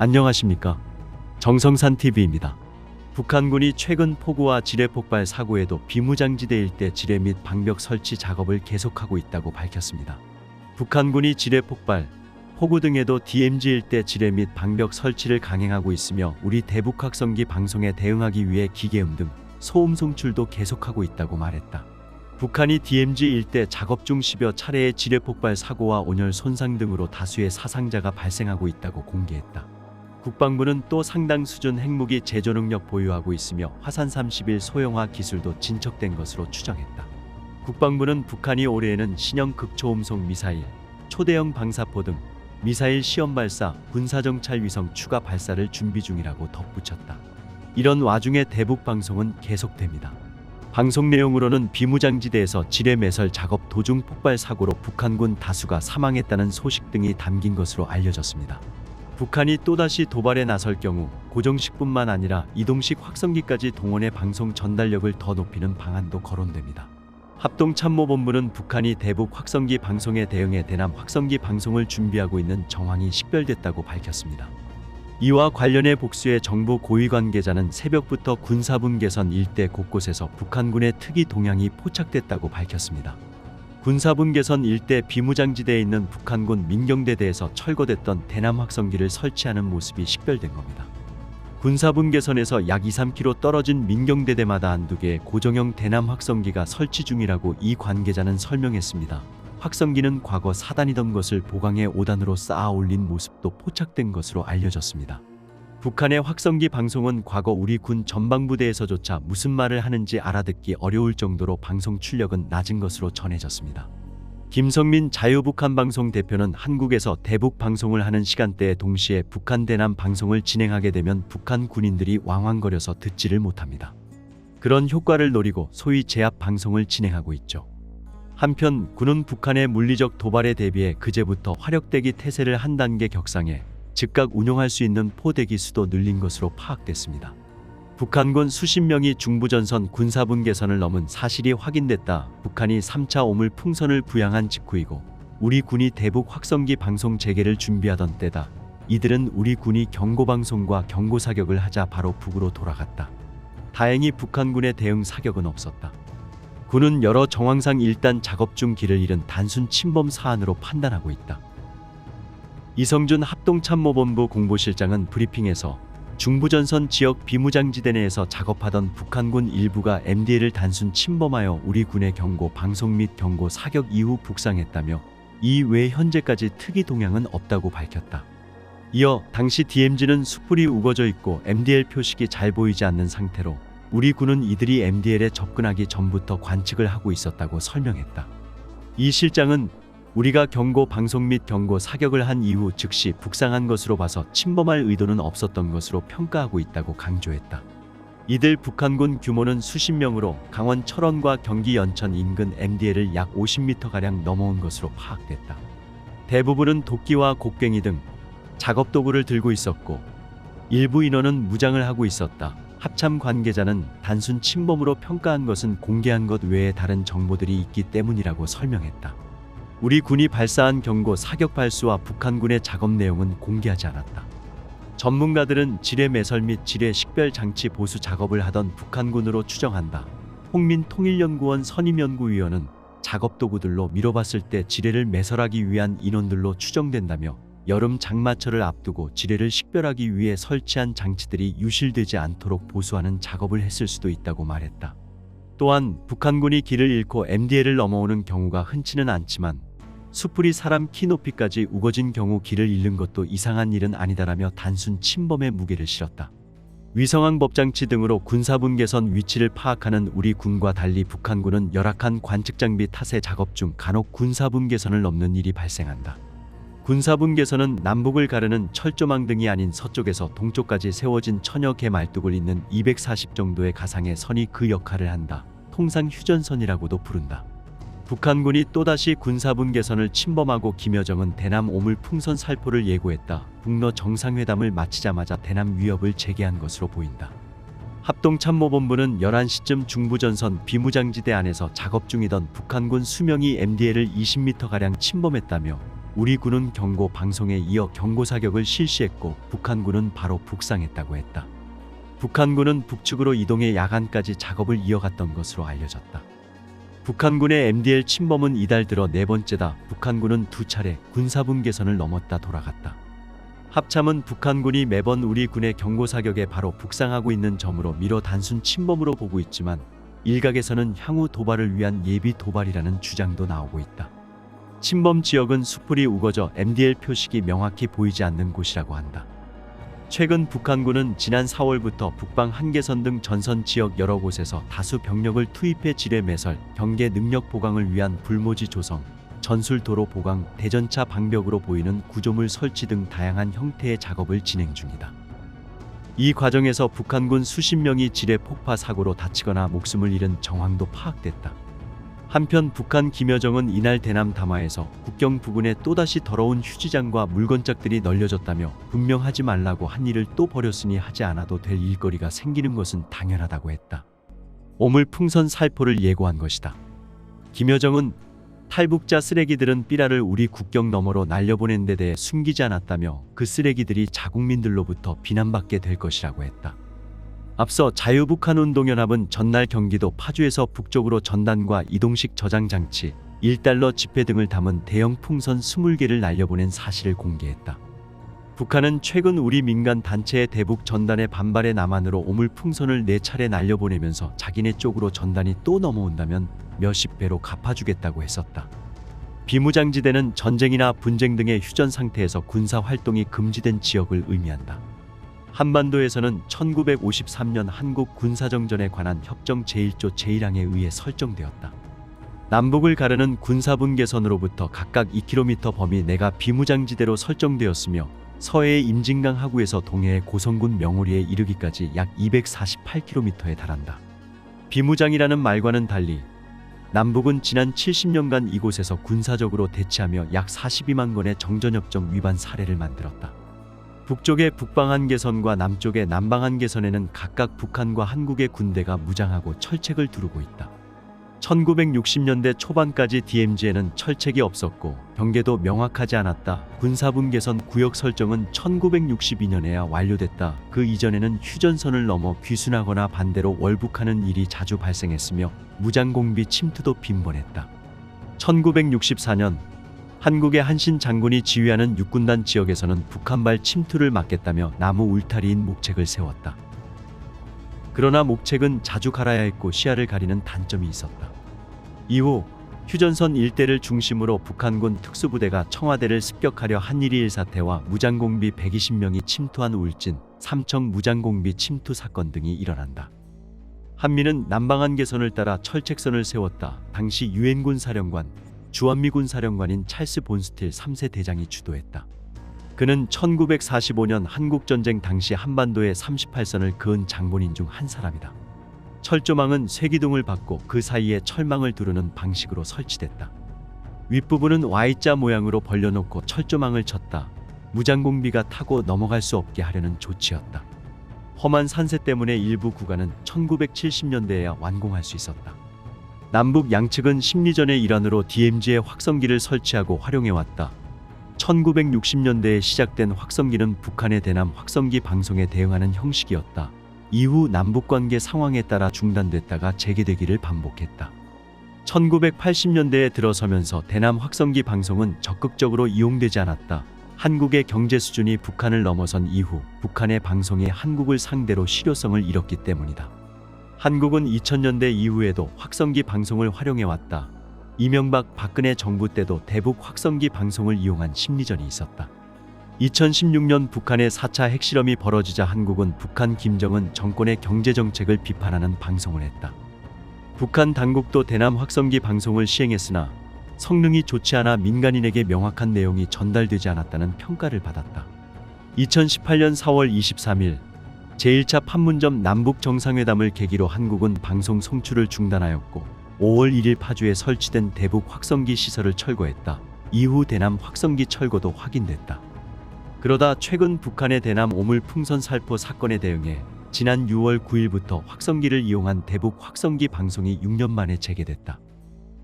안녕하십니까? 정성산TV입니다. 북한군이 최근 포구와 지뢰 폭발 사고에도 비무장지대 일대 지뢰 및 방벽 설치 작업을 계속하고 있다고 밝혔습니다. 북한군이 지뢰 폭발, 포구 등에도 DMZ 일대 지뢰 및 방벽 설치를 강행하고 있으며 우리 대북 확성기 방송에 대응하기 위해 기계음 등 소음 송출도 계속하고 있다고 말했다. 북한이 DMZ 일대 작업 중 10여 차례의 지뢰 폭발 사고와 온열 손상 등으로 다수의 사상자가 발생하고 있다고 공개했다. 국방부는 또 상당 수준 핵무기 제조 능력 보유하고 있으며 화산 31 소형화 기술도 진척된 것으로 추정했다. 국방부는 북한이 올해에는 신형 극초음속 미사일, 초대형 방사포 등 미사일 시험 발사, 군사정찰 위성 추가 발사를 준비 중이라고 덧붙였다. 이런 와중에 대북 방송은 계속됩니다. 방송 내용으로는 비무장지대에서 지뢰 매설 작업 도중 폭발 사고로 북한군 다수가 사망했다는 소식 등이 담긴 것으로 알려졌습니다. 북한이 또다시 도발에 나설 경우 고정식뿐만 아니라 이동식 확성기까지 동원해 방송 전달력을 더 높이는 방안도 거론됩니다. 합동참모본부는 북한이 대북 확성기 방송에 대응해 대남 확성기 방송을 준비하고 있는 정황이 식별됐다고 밝혔습니다. 이와 관련해 복수의 정부 고위 관계자는 새벽부터 군사분 개선 일대 곳곳에서 북한군의 특이 동향이 포착됐다고 밝혔습니다. 군사분 개선 일대 비무장지대에 있는 북한군 민경대대에서 철거됐던 대남 확성기를 설치하는 모습이 식별된 겁니다. 군사분 개선에서 약 2-3km 떨어진 민경대대마다 한두 개의 고정형 대남 확성기가 설치 중이라고 이 관계자는 설명했습니다. 확성기는 과거 4단이던 것을 보강해 5단으로 쌓아 올린 모습도 포착된 것으로 알려졌습니다. 북한의 확성기 방송은 과거 우리 군 전방부대에서조차 무슨 말을 하는지 알아듣기 어려울 정도로 방송 출력은 낮은 것으로 전해졌습니다. 김성민 자유북한방송 대표는 한국에서 대북 방송을 하는 시간대에 동시에 북한 대남 방송을 진행하게 되면 북한 군인들이 왕왕거려서 듣지를 못합니다. 그런 효과를 노리고 소위 제압 방송을 진행하고 있죠. 한편 군은 북한의 물리적 도발에 대비해 그제부터 화력대기 태세를 한 단계 격상해 즉각 운용할 수 있는 포대기 수도 늘린 것으로 파악됐습니다. 북한군 수십 명이 중부전선 군사분 개선을 넘은 사실이 확인됐다. 북한이 3차 오물 풍선을 부양한 직후이고 우리 군이 대북 확성기 방송 재개를 준비하던 때다. 이들은 우리 군이 경고방송과 경고사격을 하자 바로 북으로 돌아갔다. 다행히 북한군의 대응 사격은 없었다. 군은 여러 정황상 일단 작업 중 길을 잃은 단순 침범 사안으로 판단하고 있다. 이성준 합동참모본부 공보실장은 브리핑에서 중부전선 지역 비무장지대 내에서 작업하던 북한군 일부가 MDL을 단순 침범하여 우리 군의 경고 방송 및 경고 사격 이후 북상했다며 이 외 현재까지 특이 동향은 없다고 밝혔다. 이어 당시 DMZ는 숯불이 우거져 있고 MDL 표식이 잘 보이지 않는 상태로 우리 군은 이들이 MDL에 접근하기 전부터 관측을 하고 있었다고 설명했다. 이 실장은 우리가 경고 방송 및 경고 사격을 한 이후 즉시 북상한 것으로 봐서 침범할 의도는 없었던 것으로 평가하고 있다고 강조했다. 이들 북한군 규모는 수십 명으로 강원 철원과 경기 연천 인근 MDL을 약 50m가량 넘어온 것으로 파악됐다. 대부분은 도끼와 곡괭이 등 작업도구를 들고 있었고 일부 인원은 무장을 하고 있었다. 합참 관계자는 단순 침범으로 평가한 것은 공개한 것 외에 다른 정보들이 있기 때문이라고 설명했다. 우리 군이 발사한 경고 사격 발수와 북한군의 작업 내용은 공개하지 않았다. 전문가들은 지뢰 매설 및 지뢰 식별 장치 보수 작업을 하던 북한군으로 추정한다. 홍민 통일연구원 선임연구위원은 작업 도구들로 미뤄봤을 때 지뢰를 매설하기 위한 인원들로 추정된다며 여름 장마철을 앞두고 지뢰를 식별하기 위해 설치한 장치들이 유실되지 않도록 보수하는 작업을 했을 수도 있다고 말했다. 또한 북한군이 길을 잃고 MDL을 넘어오는 경우가 흔치는 않지만 숯불이 사람 키 높이까지 우거진 경우 길을 잃는 것도 이상한 일은 아니다라며 단순 침범의 무게를 실었다. 위성항 법장치 등으로 군사분 개선 위치를 파악하는 우리 군과 달리 북한군은 열악한 관측 장비 탓에 작업 중 간혹 군사분 개선을 넘는 일이 발생한다. 군사분 개선은 남북을 가르는 철조망 등이 아닌 서쪽에서 동쪽까지 세워진 천여 개 말뚝을 잇는 240 정도의 가상의 선이 그 역할을 한다. 통상 휴전선이라고도 부른다. 북한군이 또다시 군사분 개선을 침범하고 김여정은 대남 오물 풍선 살포를 예고했다. 북러 정상회담을 마치자마자 대남 위협을 재개한 것으로 보인다. 합동참모본부는 11시쯤 중부전선 비무장지대 안에서 작업 중이던 북한군 수명이 MDL을 20m가량 침범했다며 우리 군은 경고 방송에 이어 경고 사격을 실시했고 북한군은 바로 북상했다고 했다. 북한군은 북측으로 이동해 야간까지 작업을 이어갔던 것으로 알려졌다. 북한군의 MDL 침범은 이달 들어 네 번째다. 북한군은 두 차례 군사분 개선을 넘었다 돌아갔다. 합참은 북한군이 매번 우리 군의 경고 사격에 바로 북상하고 있는 점으로 미뤄 단순 침범으로 보고 있지만 일각에서는 향후 도발을 위한 예비 도발이라는 주장도 나오고 있다. 침범 지역은 수풀이 우거져 MDL 표식이 명확히 보이지 않는 곳이라고 한다. 최근 북한군은 지난 4월부터 북방 한계선 등 전선 지역 여러 곳에서 다수 병력을 투입해 지뢰 매설, 경계 능력 보강을 위한 불모지 조성, 전술 도로 보강, 대전차 방벽으로 보이는 구조물 설치 등 다양한 형태의 작업을 진행 중이다. 이 과정에서 북한군 수십 명이 지뢰 폭파 사고로 다치거나 목숨을 잃은 정황도 파악됐다. 한편 북한 김여정은 이날 대남 담화에서 국경 부근에 또다시 더러운 휴지장과 물건짝들이 널려졌다며 분명 하지 말라고 한 일을 또 벌였으니 하지 않아도 될 일거리가 생기는 것은 당연하다고 했다. 오물 풍선 살포를 예고한 것이다. 김여정은 탈북자 쓰레기들은 삐라를 우리 국경 너머로 날려보낸 데 대해 숨기지 않았다며 그 쓰레기들이 자국민들로부터 비난받게 될 것이라고 했다. 앞서 자유북한운동연합은 전날 경기도 파주에서 북쪽으로 전단과 이동식 저장장치, 1달러 지폐 등을 담은 대형 풍선 20개를 날려보낸 사실을 공개했다. 북한은 최근 우리 민간 단체의 대북 전단의 반발에 남한으로 오물 풍선을 4차례 날려보내면서 자기네 쪽으로 전단이 또 넘어온다면 몇십 배로 갚아주겠다고 했었다. 비무장지대는 전쟁이나 분쟁 등의 휴전 상태에서 군사 활동이 금지된 지역을 의미한다. 한반도에서는 1953년 한국 군사정전에 관한 협정 제1조 제1항에 의해 설정되었다. 남북을 가르는 군사분계선으로부터 각각 2km 범위 내가 비무장지대로 설정되었으며 서해의 임진강 하구에서 동해의 고성군 명오리에 이르기까지 약 248km에 달한다. 비무장이라는 말과는 달리 남북은 지난 70년간 이곳에서 군사적으로 대치하며 약 42만 건의 정전협정 위반 사례를 만들었다. 북쪽의 북방한계선과 남쪽의 남방한계선에는 각각 북한과 한국의 군대가 무장하고 철책을 두르고 있다. 1960년대 초반까지 DMZ에는 철책이 없었고 경계도 명확하지 않았다. 군사분계선 구역 설정은 1962년에야 완료됐다. 그 이전에는 휴전선을 넘어 귀순하거나 반대로 월북하는 일이 자주 발생했으며 무장공비 침투도 빈번했다. 1964년 한국의 한신 장군이 지휘하는 육군단 지역에서는 북한발 침투를 막겠다며 나무 울타리인 목책을 세웠다. 그러나 목책은 자주 갈아야 했고 시야를 가리는 단점이 있었다. 이후 휴전선 일대를 중심으로 북한군 특수부대가 청와대를 습격하려 한 일이 1사태와 무장공비 120명이 침투한 울진, 삼청 무장공비 침투 사건 등이 일어난다. 한미는 남방한계선을 따라 철책선을 세웠다. 당시 유엔군 사령관, 주한미군 사령관인 찰스 본스틸 3세 대장이 주도했다. 그는 1945년 한국전쟁 당시 한반도에 38선을 그은 장본인 중 한 사람이다. 철조망은 쇠기둥을 받고 그 사이에 철망을 두르는 방식으로 설치됐다. 윗부분은 Y자 모양으로 벌려놓고 철조망을 쳤다. 무장공비가 타고 넘어갈 수 없게 하려는 조치였다. 험한 산세 때문에 일부 구간은 1970년대에야 완공할 수 있었다. 남북 양측은 심리전의 일환으로 DMZ에 확성기를 설치하고 활용해왔다. 1960년대에 시작된 확성기는 북한의 대남 확성기 방송에 대응하는 형식이었다. 이후 남북관계 상황에 따라 중단됐다가 재개되기를 반복했다. 1980년대에 들어서면서 대남 확성기 방송은 적극적으로 이용되지 않았다. 한국의 경제 수준이 북한을 넘어선 이후 북한의 방송이 한국을 상대로 실효성을 잃었기 때문이다. 한국은 2000년대 이후에도 확성기 방송을 활용해왔다. 이명박 박근혜 정부 때도 대북 확성기 방송을 이용한 심리전이 있었다. 2016년 북한의 4차 핵실험이 벌어지자 한국은 북한 김정은 정권의 경제정책을 비판하는 방송을 했다. 북한 당국도 대남 확성기 방송을 시행했으나 성능이 좋지 않아 민간인에게 명확한 내용이 전달되지 않았다는 평가를 받았다. 2018년 4월 23일 제1차 판문점 남북 정상회담을 계기로 한국은 방송 송출을 중단하였고 5월 1일 파주에 설치된 대북 확성기 시설을 철거했다. 이후 대남 확성기 철거도 확인됐다. 그러다 최근 북한의 대남 오물 풍선 살포 사건에 대응해 지난 6월 9일부터 확성기를 이용한 대북 확성기 방송이 6년 만에 재개됐다.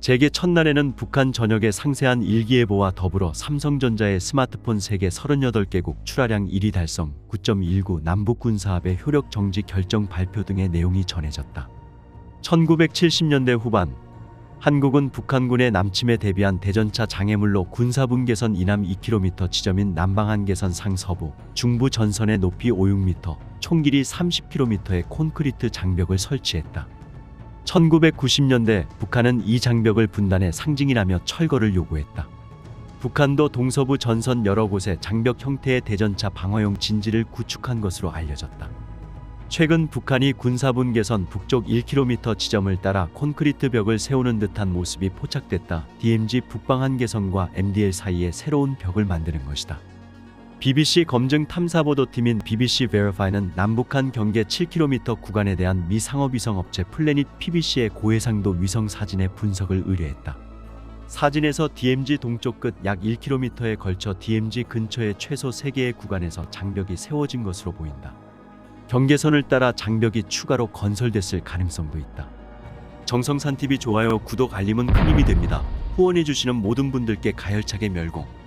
재개 첫날에는 북한 전역의 상세한 일기예보와 더불어 삼성전자의 스마트폰 세계 38개국 출하량 1위 달성, 9.19 남북 군사합의 효력 정지 결정 발표 등의 내용이 전해졌다. 1970년대 후반 한국은 북한군의 남침에 대비한 대전차 장애물로 군사분 개선 이남 2km 지점인 남방한계선 상서부, 중부 전선의 높이 5-6m, 총 길이 30km의 콘크리트 장벽을 설치했다. 1990년대 북한은 이 장벽을 분단의 상징이라며 철거를 요구했다. 북한도 동서부 전선 여러 곳에 장벽 형태의 대전차 방어용 진지를 구축한 것으로 알려졌다. 최근 북한이 군사분 개선 북쪽 1km 지점을 따라 콘크리트 벽을 세우는 듯한 모습이 포착됐다. DMZ 북방한계선과 MDL 사이에 새로운 벽을 만드는 것이다. BBC 검증 탐사보도팀인 BBC Verify는 남북한 경계 7km 구간에 대한 미 상업위성업체 플래닛 PBC의 고해상도 위성 사진의 분석을 의뢰했다. 사진에서 DMZ 동쪽 끝 약 1km에 걸쳐 DMZ 근처의 최소 3개의 구간에서 장벽이 세워진 것으로 보인다. 경계선을 따라 장벽이 추가로 건설됐을 가능성도 있다. 정성산TV 좋아요, 구독, 알림은 큰 힘이 됩니다. 후원해주시는 모든 분들께 가열차게 멸공.